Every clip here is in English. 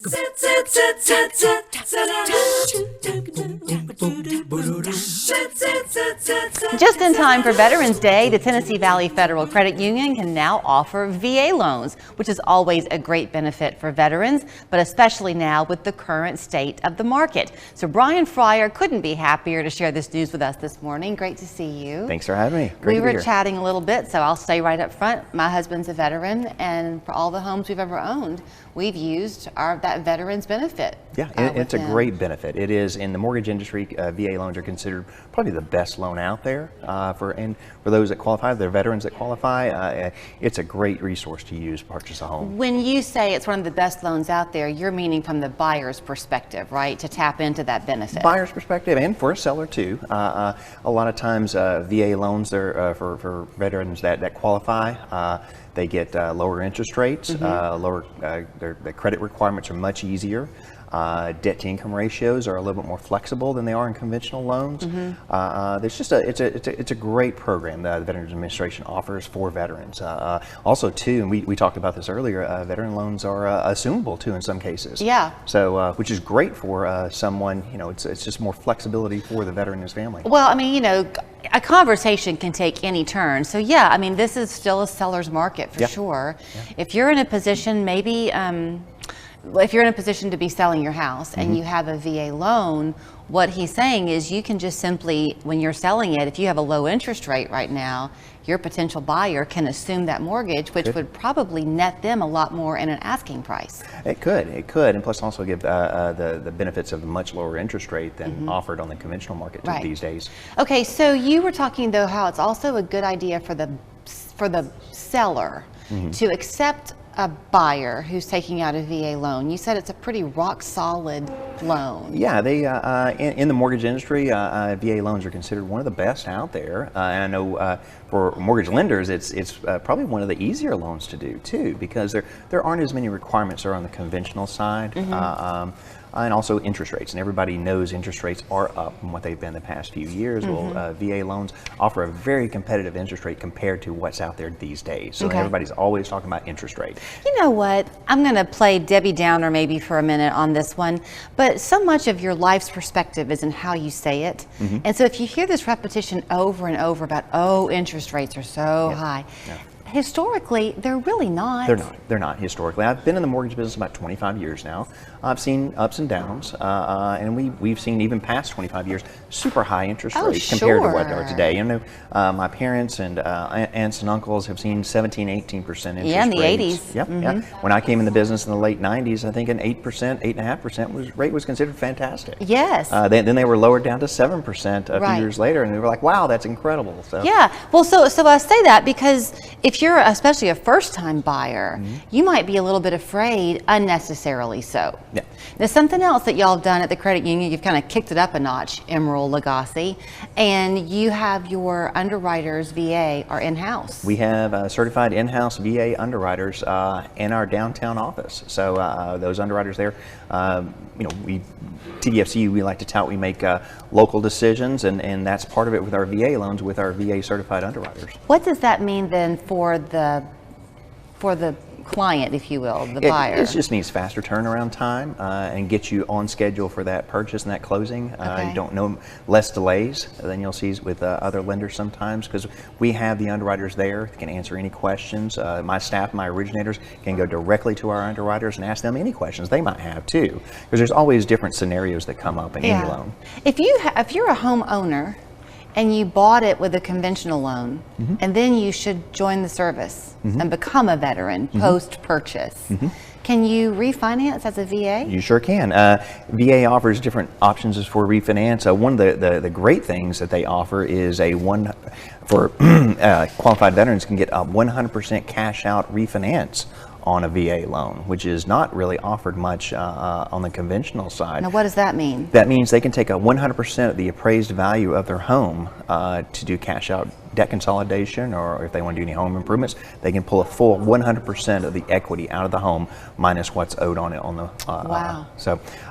Just in time for Veterans Day, the Tennessee Valley Federal Credit Union can now offer VA loans, which is always a great benefit for veterans, but especially now with the current state of the market. So Brian Fryer couldn't be happier to share this news with us this morning. Great to see you. Thanks for having me. Great we to be were here. chatting a little bit, so I'll stay right up front. My husband's a veteran, and for all the homes we've ever owned, we've used that veterans benefit. Yeah, it's a great benefit. It is in the mortgage industry. VA loans are considered probably the best loan out there for those that qualify. They're veterans that qualify. It's a great resource to use to purchase a home. When you say it's one of the best loans out there, you're meaning from the buyer's perspective, right? To tap into that benefit. Buyer's perspective, and for a seller too. A lot of times, VA loans are for veterans that qualify. They get lower interest rates, their credit requirements are much easier. Debt to income ratios are a little bit more flexible than they are in conventional loans. It's a great program that the Veterans Administration offers for veterans. Also too, and we talked about this earlier, veteran loans are assumable too in some cases. Yeah. So which is great for someone, it's just more flexibility for the veteran and his family. Well, I mean, a conversation can take any turn. So yeah, I mean, this is still a seller's market for sure. Yeah. If you're in a position, maybe, if you're in a position to be selling your house and you have a VA loan, what he's saying is you can just simply, when you're selling it, if you have a low interest rate right now, your potential buyer can assume that mortgage, which would probably net them a lot more in an asking price. It could, and plus also give the benefits of a much lower interest rate than offered on the conventional market these days. Okay, so you were talking though how it's also a good idea for the seller to accept a buyer who's taking out a VA loan. You said it's a pretty rock solid loan. Yeah, they in the mortgage industry, VA loans are considered one of the best out there. And I know for mortgage lenders, it's probably one of the easier loans to do too, because there aren't as many requirements there on the conventional side. And also interest rates, and everybody knows interest rates are up from what they've been the past few years. Well, VA loans offer a very competitive interest rate compared to what's out there these days. So everybody's always talking about interest rate. You know what? I'm going to play Debbie Downer maybe for a minute on this one, but so much of your life's perspective is in how you say it. And so if you hear this repetition over and over about, oh, interest rates are so high. Historically, they're really not. They're not historically. I've been in the mortgage business about 25 years now. I've seen ups and downs, and we've seen even past 25 years super high interest rates compared to what they are today. My parents and aunts and uncles have seen 17, 18% interest rates. Yeah, in the 80s. Yep. When I came in the business in the late 90s, I think an 8%, 8.5% rate was considered fantastic. Yes. Then they were lowered down to 7% a few years later, and we were like, wow, that's incredible. So. Yeah. Well, so I say that because if you're especially a first-time buyer, you might be a little bit afraid, unnecessarily so. Yeah. There's something else that y'all have done at the credit union. You've kind of kicked it up a notch, Emerald Lagasse, and you have your underwriters VA are in-house. We have certified in-house VA underwriters in our downtown office. So those underwriters there, TDFC, we like to tout we make local decisions, and that's part of it with our VA loans with our VA certified underwriters. What does that mean then for the client, if you will, the buyer? It just means faster turnaround time and get you on schedule for that purchase and that closing. You don't know less delays than you'll see with other lenders sometimes, because we have the underwriters there that can answer any questions. My staff, my originators can go directly to our underwriters and ask them any questions they might have too, because there's always different scenarios that come up in any loan. If you're a homeowner and you bought it with a conventional loan, and then you should join the service and become a veteran post-purchase. Can you refinance as a VA? You sure can. VA offers different options for refinance. One of the great things that they offer is qualified veterans can get a 100% cash out refinance on a VA loan, which is not really offered much on the conventional side. Now, what does that mean? That means they can take a 100% of the appraised value of their home to do cash out debt consolidation, or if they want to do any home improvements, they can pull a full 100% of the equity out of the home minus what's owed on it on the Wow.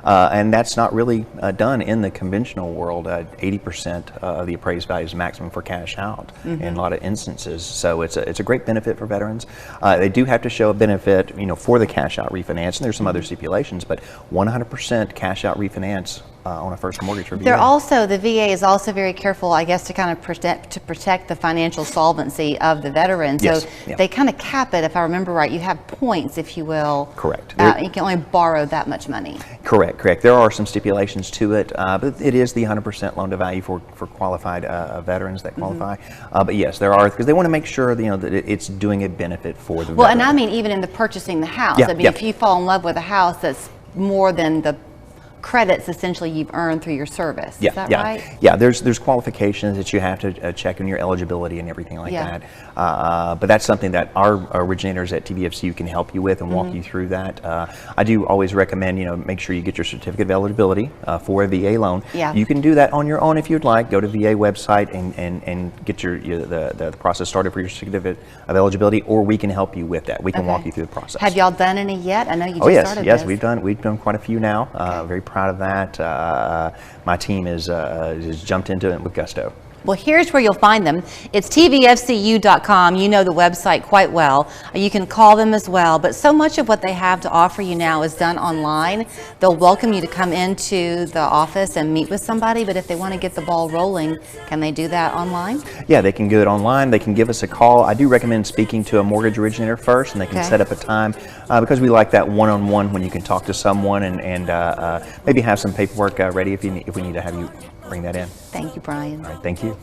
and that's not really done in the conventional world. 80% of the appraised value is maximum for cash out in a lot of instances. So it's a great benefit for veterans. They do have to show a benefit, for the cash out refinance, and there's some other stipulations, but 100% cash out refinance on a first mortgage for VA. The VA is also very careful, I guess, to kind of protect the financial solvency of the veteran. Yes, So yeah. they kind of cap it, if I remember right. You have points, if you will. Correct. You can only borrow that much money. Correct. There are some stipulations to it, but it is the 100% loan to value for qualified veterans that qualify. But yes, there are, because they want to make sure that it's doing a benefit for the Well, veteran. and I mean even in the purchasing the house. Yeah, I mean, yeah. if you fall in love with a house that's more than the credits essentially you've earned through your service. Is that right? Yeah, there's qualifications that you have to check in your eligibility and everything like Yeah. that. But that's something that our originators at TVFCU can help you with and walk you through that. I do always recommend, make sure you get your certificate of eligibility for a VA loan. Yeah. You can do that on your own if you'd like. Go to VA website and get the process started for your certificate of eligibility, or we can help you with that. We can walk you through the process. Have y'all done any yet? I know you just Oh yes, started yes, this. we've done quite a few now. Very proud of that. My team has jumped into it with gusto. Well, here's where you'll find them. It's tvfcu.com. You know the website quite well. You can call them as well. But so much of what they have to offer you now is done online. They'll welcome you to come into the office and meet with somebody. But if they want to get the ball rolling, can they do that online? Yeah, they can do it online. They can give us a call. I do recommend speaking to a mortgage originator first, and they can Okay. set up a time because we like that one-on-one when you can talk to someone and maybe have some paperwork ready if we need to have you bring that in. Thank you, Brian. All right, thank you.